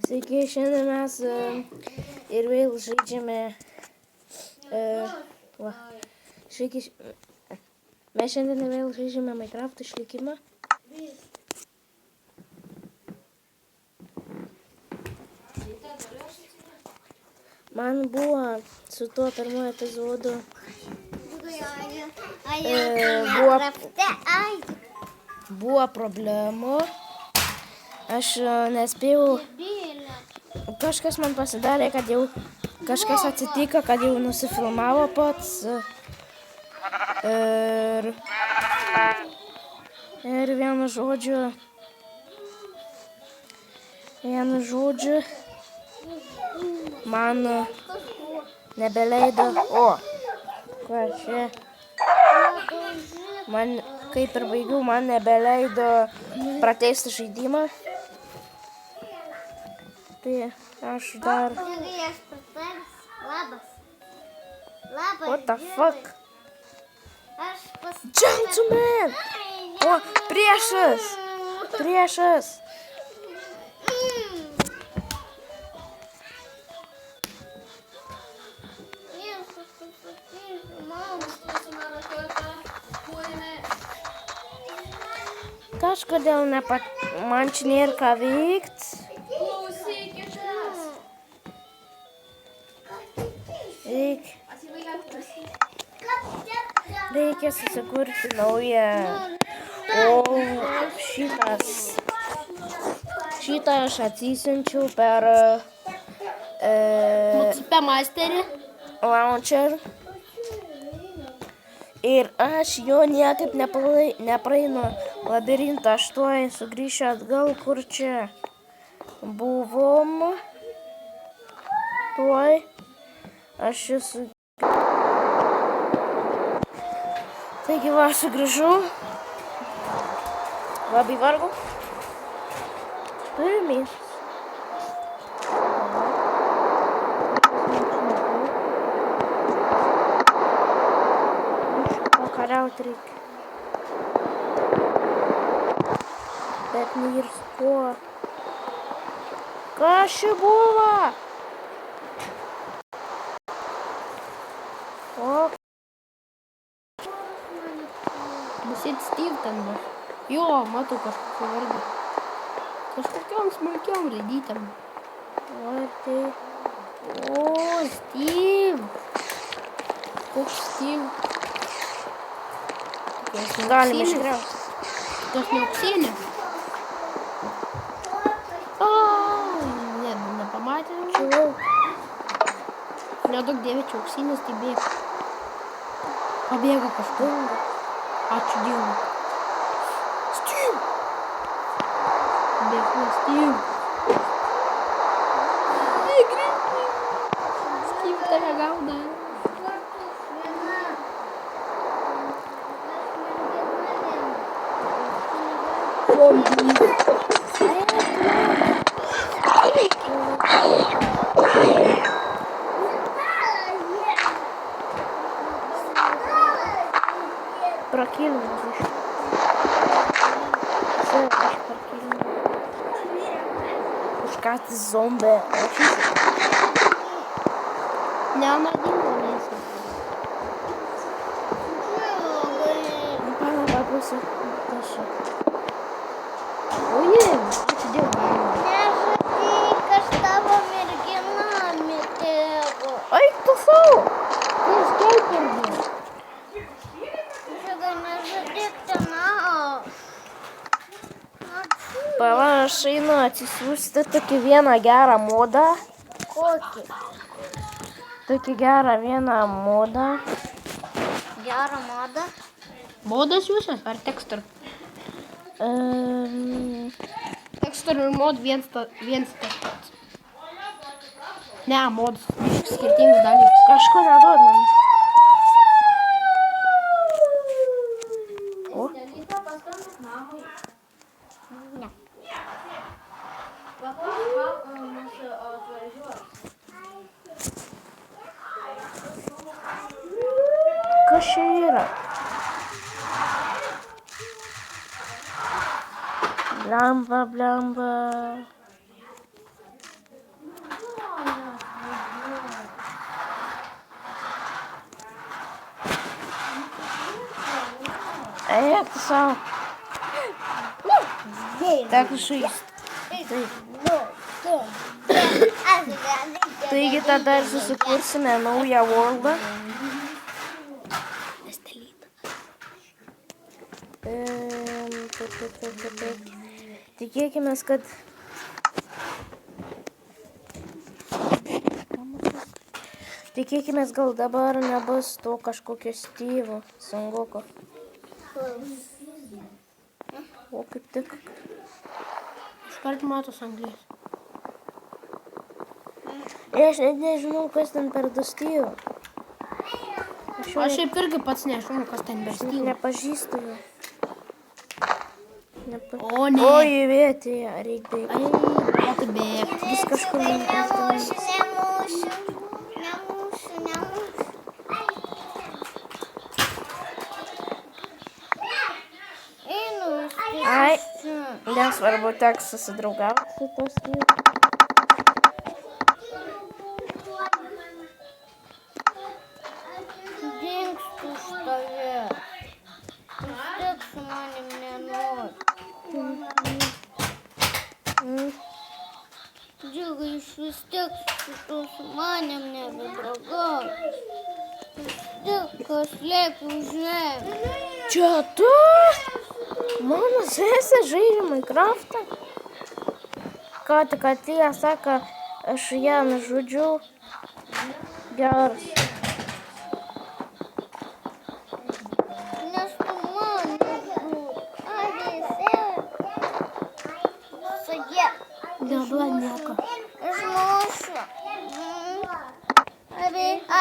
Sveiki, šiandien mes ir vėl žaidžiame. Sveiki, mes šiandien vėl žaidžiame Minecraft išlikimą. Man buvo su tuo pirmuoju epizodu buvo problemų. Aš nespėjau. Kažkas man pasidarė, kad jau kažkas atsitiko, kad jau nusifilmavo pats. Ir vienu žodžiu, man nebeleido. Ką čia? Man, kaip ir baigiau, man nebeleido pratęsti žaidimą. Tai aš dar... What the fuck? Gentleman! O, priešas! Priešas! Kažkodėl man čia nėra ką veikt. Reikia susikurti naują. O šitą aš atsisiunčiau per launcher. Ir aš jo niekaip nepraeinu labirintą. Aš tuoj sugrįšiu atgal, kur čia buvom. Tuoj aš esu. Taigi va, sugrįžau. Labai vargu. Turimės. Kariauti reikia. Bet nėr su kuo. Kas čia buvo? O. Nusėt Steve ten buvo. Jo, matau kažkokį vardą. Kažkokiom smulkiom raidytėm. O, ir tai. O, Steve. Koks Steve? Galim išgriauti. Tas ne auksinė? Nepamatėm. Čiau. Nedaug dievė čia auksinės, tai bėga. Pabėga kažkur. Ačiū Dievui. Steve! Bėga Steve. Steve tave gauda. Прокинул. Все, аж прокинул. Пушкатый зомби. Не, он один валится. Ну, пора бабуся. Даша. Ой, а что делаем? Ай, кто фу? Ты скайпер был. Pala, aš einu atsisiųsti tokį vieną gerą modą. Kokį? Tokį gerą vieną modą. Gerą modą? Modas jūsas ar tekstur? Tekstur ir mod viens tas pats. Ne, modas. Skirtingus dalykus. Kažko neduod man. O. Ne. Kas čia yra? Blemba, blemba. Эх ты сам. Так žaisti. Taigi tada ir susikursime naują worldą. Tikėkime, kad gal dabar nebus to kažkokio Steve'o Sangoko. O kaip tik. Iškart matos Anglijos. Aš net nežinau, kas ten per du Steve'o. Aš šiaip irgi pats nežinau, kas ten per Steve'o. Nepažįstu jo. O ne. Oi, vietėje, reikia bėgti. Reikia bėgti. Vis kažkur nemušiu. Ai, nesvarbu, teks susidraugauti su tos Steve'u. Dingstu už tave. Vis tiek su manim nenori. Džiugai, iš vis tiek su manim nebedraugauji. Vis tiek kas lieka už žemę. Čia tu? Mano sesė žaidžia Minecraftą. Ką tik atėjo, sako, aš ją nužudžiau. Geras. Nes tu man nežinai. Sadė. Neduod nieko. Žmošiu.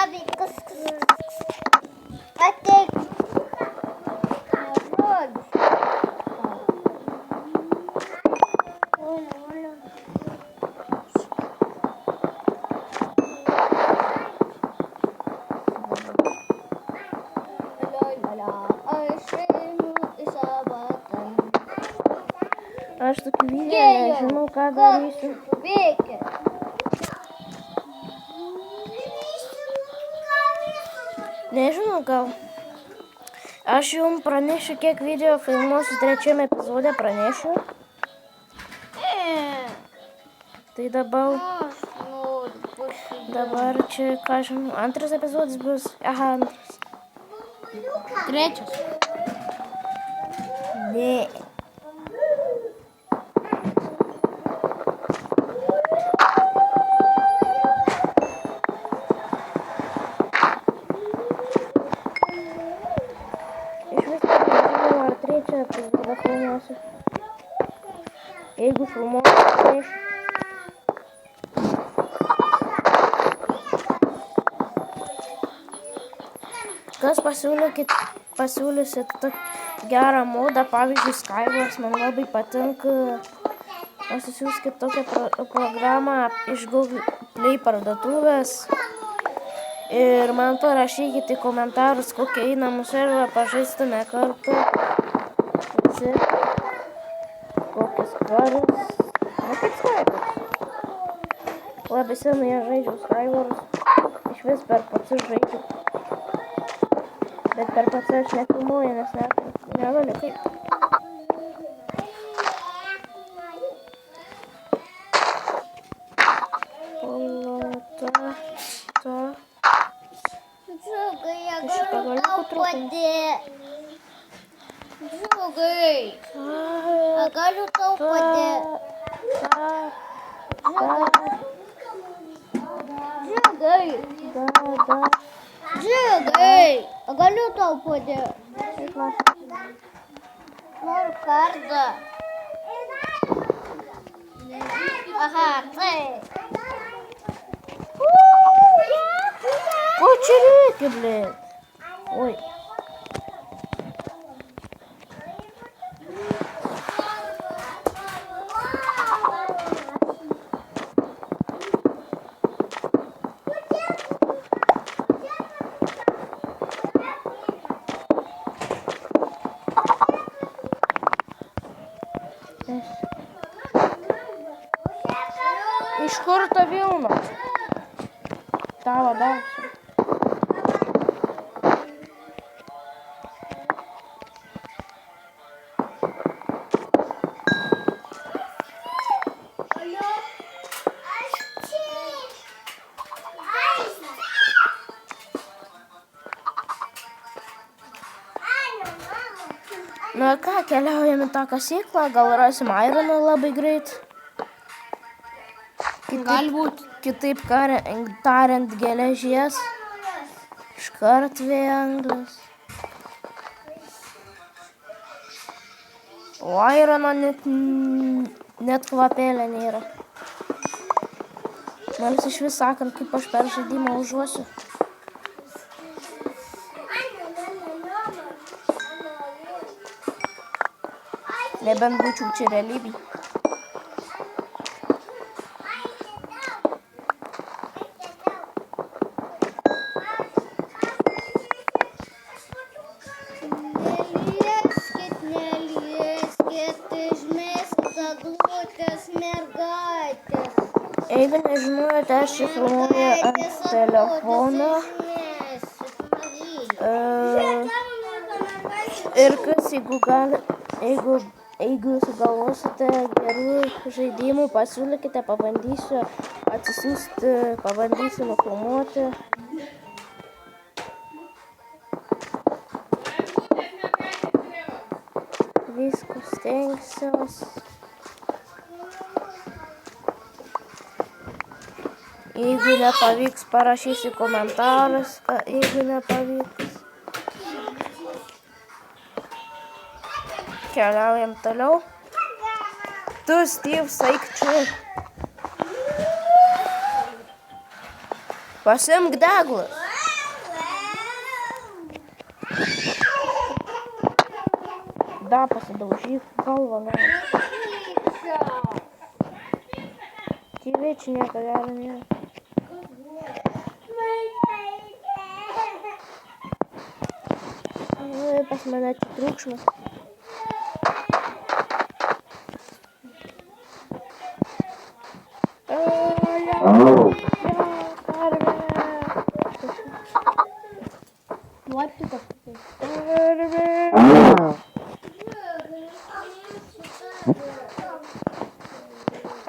Abi, kas. Ateik. Aš tokių video nežinau, ką darysiu. Veikia. Nežinau, gal. Aš jums pranešiu, kiek video filmuosiu trečiame epizode pranešiu. Tai dabar čia, ką žinau, antras epizodas bus. Aha, antras. Trečias. Ne. Jeigu filmuosiu, tai kas pasiūlysit tokį gerą modą, pavyzdžiui, Skywars, man labai patinka. Pasisiųskit tokią programą iš Google Play parduotuvės. Ir man parašykite į komentarus, kokią einamų serverą pažaistume kartu. Visi. Kokius karus. Na kaip Skywars. Labai senai aš žaidžiau Skywars. Iš vis per pačius žaidžiu. Bet per pats aš nefilmuoju, nes negaliu kaip. Džiugai, aš galiu tau padėti. Džiugai, aš galiu tau padėti. Džiugai, aš galiu tau padėti. Noriu kardą. Aha, tai. Ko čia reikia, blėt? Oi. Iš kur ta vilna? Tavo davsiu. Ką, keliaujame tą kasyklą, gal rasim ironą labai greit. Galbūt. Kitaip tariant, geležies. Iškart vėanglis. O irono net kvapėlė nėra. Nors iš vis sakant, kaip aš per žaidimą užuosiu. Nebent būčiau čia realybėj. Nelieskit, išmeskit eglutės mergaitės. Jeigu nežinote, aš čia filmuoju ant telefono. Ir kas, jeigu sugalvosite gerų žaidimų, pasiūlykite, pabandysiu atsisiųsti, pabandysiu nufilmuoti. Viskas stengsiuos. Jeigu nepavyks, parašysiu komentarus, jeigu nepavyks. Keliaujam toliau. Tu, Steve, saik čia. Pasiimk deglus. Da, pasidaužyk galvą. Tyviai čia nieko gero nėra. Pas mane čia triukšmas.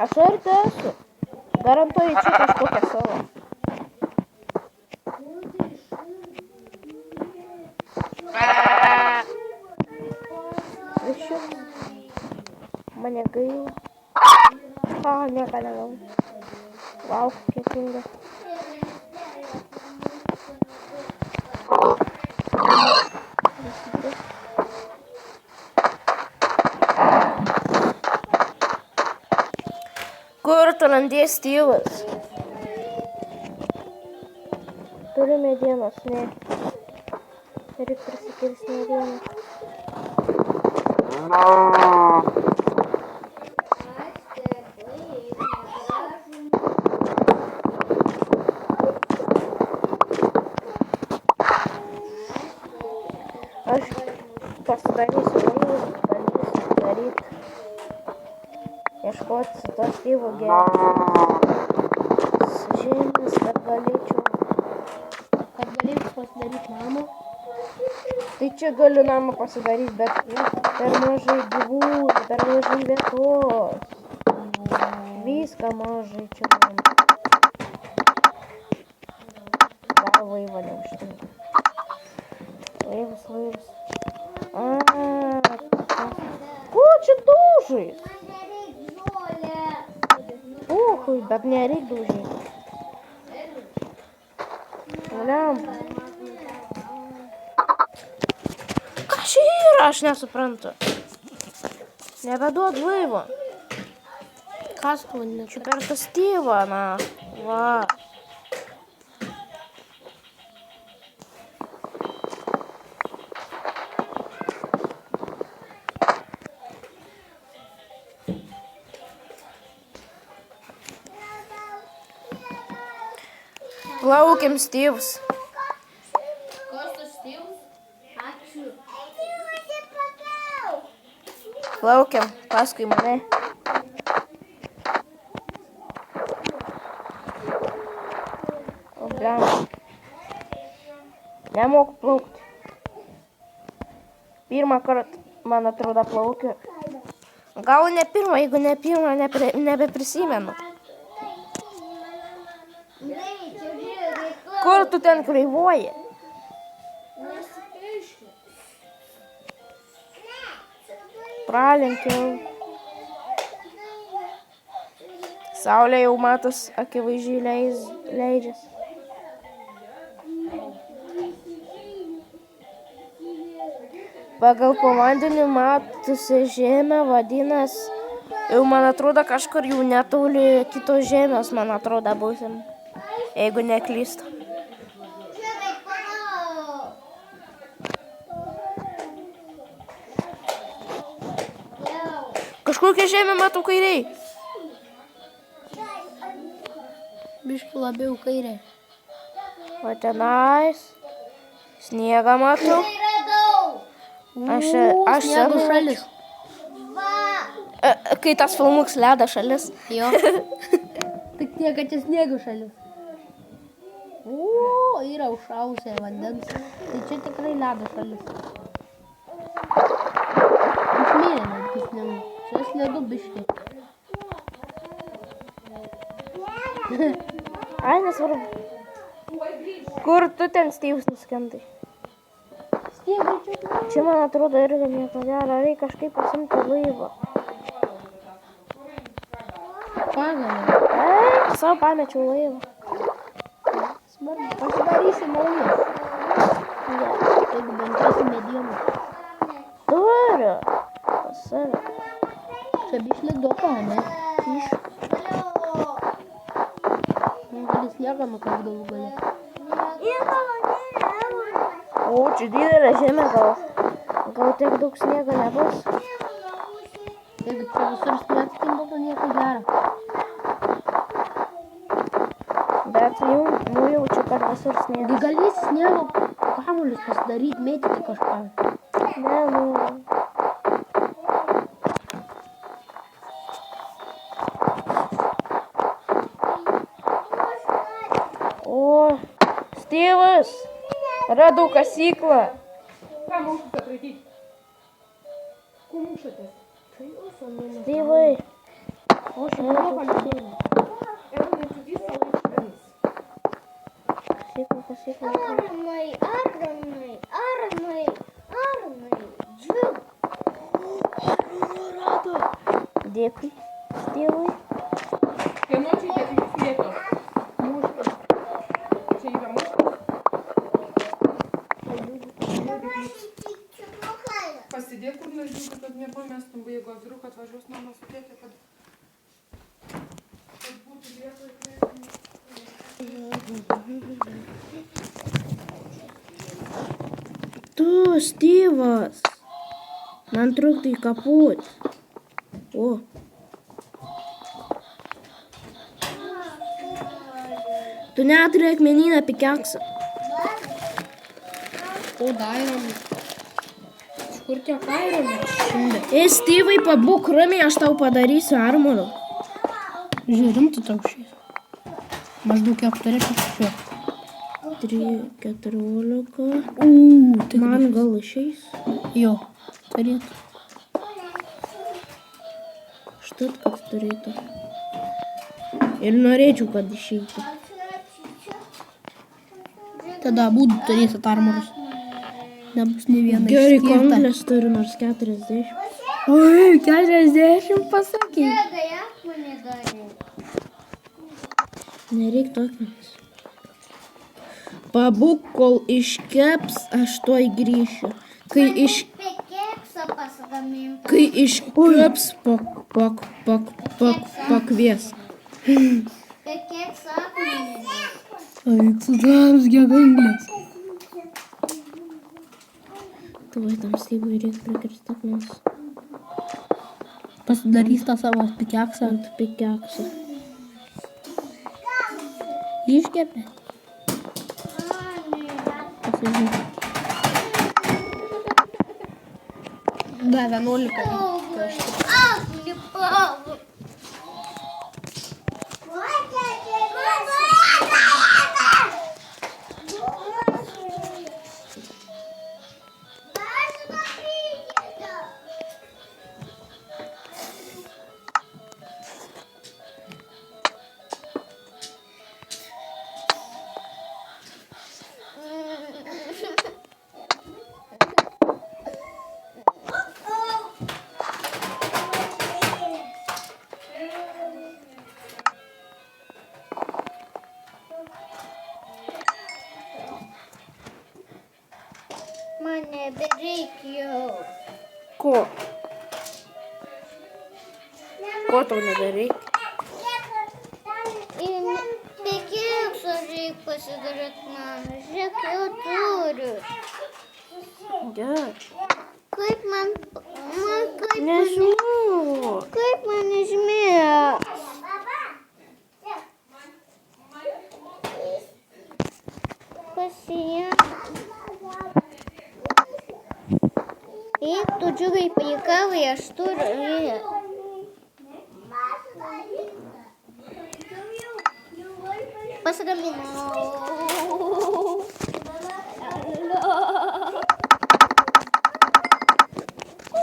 Aš arti esu. Garantuoju čia kažkokią salą. Višiuk. Mane gaila. Nieko negau. Vau, kiek ilga. Kur tu randės, Steve'as? Turiu medienos, ne. Reikia prisikirsti medieną. Aš pasidarysiu laivus, bandysiu daryti. Ieškoti to Steve'o žemės, kad galėčiau pasidaryti namą. Tai čia galiu namą pasidaryti, bet per mažai gyvūnų, per mažai vietos. Viską mažai čia man. Gal laivą neužtenka. Laivas. Ko čia daužais? Uhui, bet nereik daužyti. Lempa. Ką čia yra, aš nesuprantu. Nebeduod laivo. Kas vadina? Čia per tą Steve'ą, na. Va. Plaukiam, Steve'as. Kostas Steve'as? Ačiū. Plaukiam, paskui mane. O, blemba. Nemoku plaukti. Pirmą kartą, man atrodo, plaukiu. Gal ne pirmą, jeigu ne pirmą, nebeprisimenu. Kur tu ten kreivuoji? pralenkiau. Saulė jau matos akivaizdžiai leidžiasi. Pagal po vandeniu matosi žemė, vadinasi, jau man atrodo kažkur jau netoli kitos žemės, man atrodo, būsim, jeigu neklystu. Kažkokia žemė matau kairiai. Biški labiau kairė. O tenais sniegą matau. Aš Sniego šalis. Kai tas filmuks ledo šalis. Jo. Tik tiek, kad čia sniego šalis. Yra užšalusia vandens. Tai čia tikrai ledo šalis. Išmėlė netgi sniegu. Čia sledu biški. Ai, nesvarbu. Kur tu ten Styvas nuskendai? Čia, man atrodo, irgi nieko gero. Reikia kažkaip pasimti laivą. Pagalė. Savo pamečiau laivą. Svarbu. Pasidarysi naujas. Jeigu bendrėsi medieną. Turiu. Pas save. Čia bišli doka, ne? Iš. Gali sniegą nukas galų gali. O, čia didelė žemė gal. Gal tiek daug sniego nebus. Jeigu čia visur sniegs, tai būtų nieko gero. Bet nujaučiu, kad visur Gi sniegas. galėsi sniego kamuolius pasidaryti, mėtyti kažką. Ne. O, Styvas, radau kasyklą. Ką mušate atratyti? Ko mušatės? Styvai. O, šiandien palikėjau. Ir nežudys savo išdarys. Kasyklą. Armai. Džiug. Dėkui, Styvai. Kieno čia tiek jūs vietos? Muštas. Čia yra muštas. Pasidėk kur nors žiūrėk, kad nepamestum, jeigu azriuką atvažiuos mama sudėti, kad būtų vietoj. Tu, Styvas. Man trukdai kaput. O. Tu neturi akmeninę pikeksą. O, dairom. Iš kur tie kairom? Šiandien. Ei, Styvai, pabūk ramiai, aš tau padarysiu armorų. Žiūrim, tu tau šiais. Maždaug kiek turėčiau šiuo. 3, 14. Tai Man gal išeis. Jo, turėtų. Štat, kad turėtų. Ir norėčiau, kad išeitų. Tada būtų turėsit armorus. Nebus ne viena Gerai, išskirta. konglės turi nors 40. Oi, 40 pasakė. Bėga, jak mane darė. Nereik tokiams. Pabūk, kol iškeps, aš tuoj grįšiu. Kai Keksą pasigamink. iškeps, pakvies. Keksą akmenį. Eik su tavus, kiek anglės. Tuoj tam Styvui reikia prikirsti akmens. Pasidarys tą savo pikeksą. Ant pikeksų. Iškepė. Pasižiūrėk. Da, 11. Aklį pavų. ko tau nebereikia? Ir pikipsą reikia pasidaryti man. Žiūrėk, jau turiu. Gerai. Kaip man Nežinau. Kaip man nežymėjo? Pasiėm. Eik, tu džiugai paikavai, aš turiu. Pasigaminau.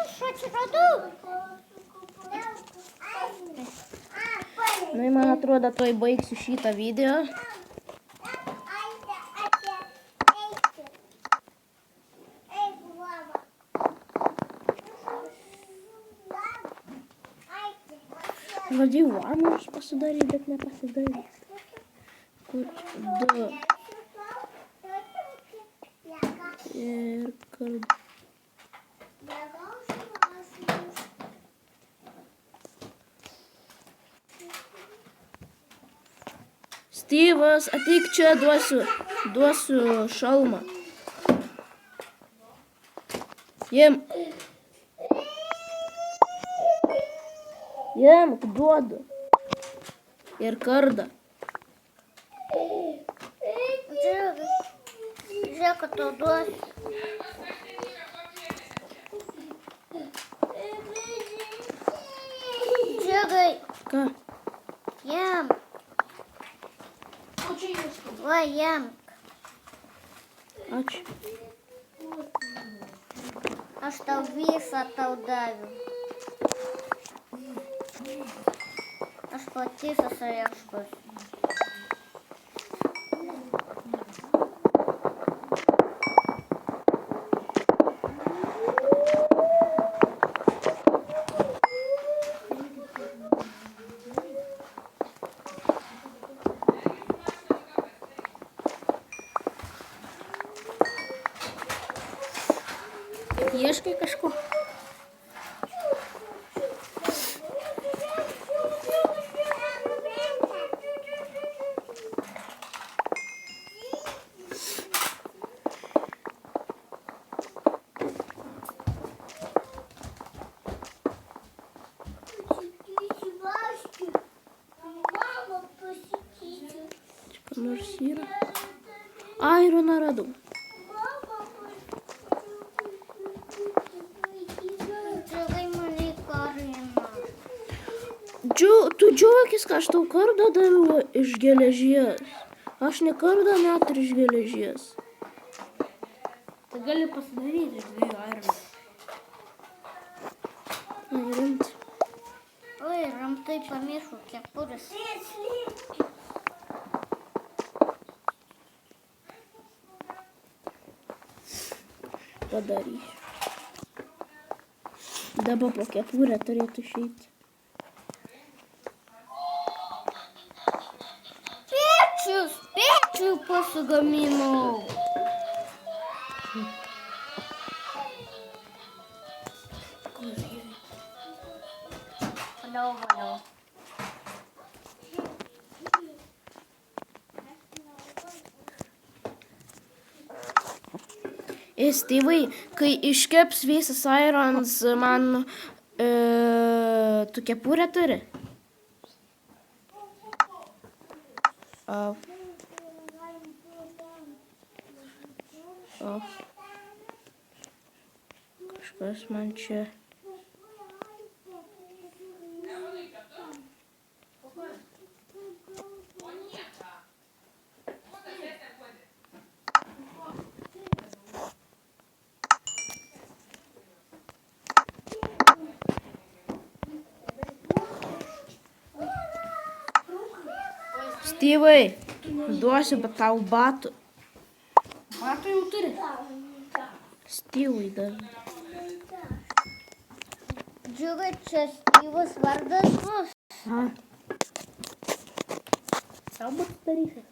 Aš atsiradau. Nu, man atrodo, tuoj baigsiu šitą video. Žodžiu, vaną aš pasidaryti, bet nepasidaryti. Kur 2. Ir kardu. Styvas, ateik čia, duosiu šalmą. Jiem duodu. Ir kardą. Žiūrėk, kad tau duosiu. Džiugai, Ką? jam. Va, jam. Ačiū. Aš tau visą tau daviau. Aš pati susieškosiu. Ieškai kažko? Čia nors yra. Aironą radau. Džiugai mane karina. Tu džiaugis, kad aš tau kardą daviau iš geležies. Aš ne kardą net ir iš geležies. Tai gali pasidaryti iš 2 aironų. Ai, rimtai. Oi, rimtai pamiršau kepurės. Padarysiu. Dabar po kepurę turėtų išeiti. Pečių pasigaminau. Valiau. Styvai, kai iškeps visas airons, man tu kepurę turi? Kažkas man čia. Styvai, duosiu tau batų. Batų jau turi. Styvai dar. Džiugai, čia Styvas vardas bus. Tau bus daryti.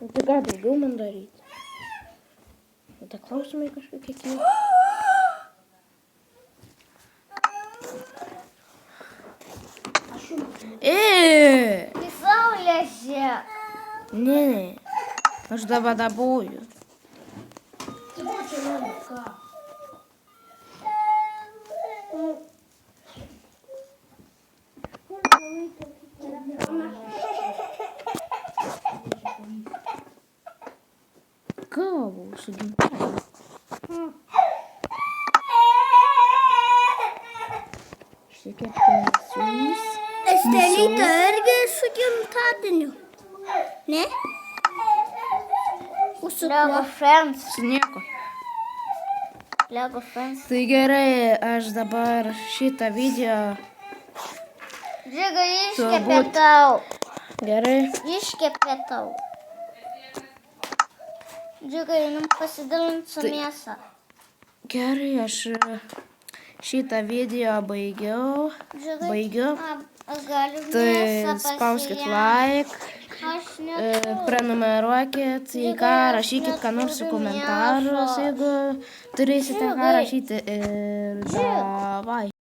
Tai ką daugiau man daryti? Tai klausimai kažkokie kyla. Į saulę žiūrėk. Ne, aš dabar dabuoju. Kavų su gimtadieniu. Išsikepkime siūlus. Estelytė irgi su gimtadieniu. Ne? Lego Friends. Su nieko. Lego Friends. Tai gerai, aš dabar šitą video. Žiūrėk, iškepė Turbūt. tau. Gerai. Iškepė tau. Žiūrėk, einam pasidalinti su mėsa. Gerai, aš šitą video baigiau. Baigiu. Galiu Tai mėsą spauskit pasiimti. like, Aš neturiu. prenumeruokit, į ką rašykit, ką nors į komentarus, jeigu turėsite ką rašyti. Ir davai.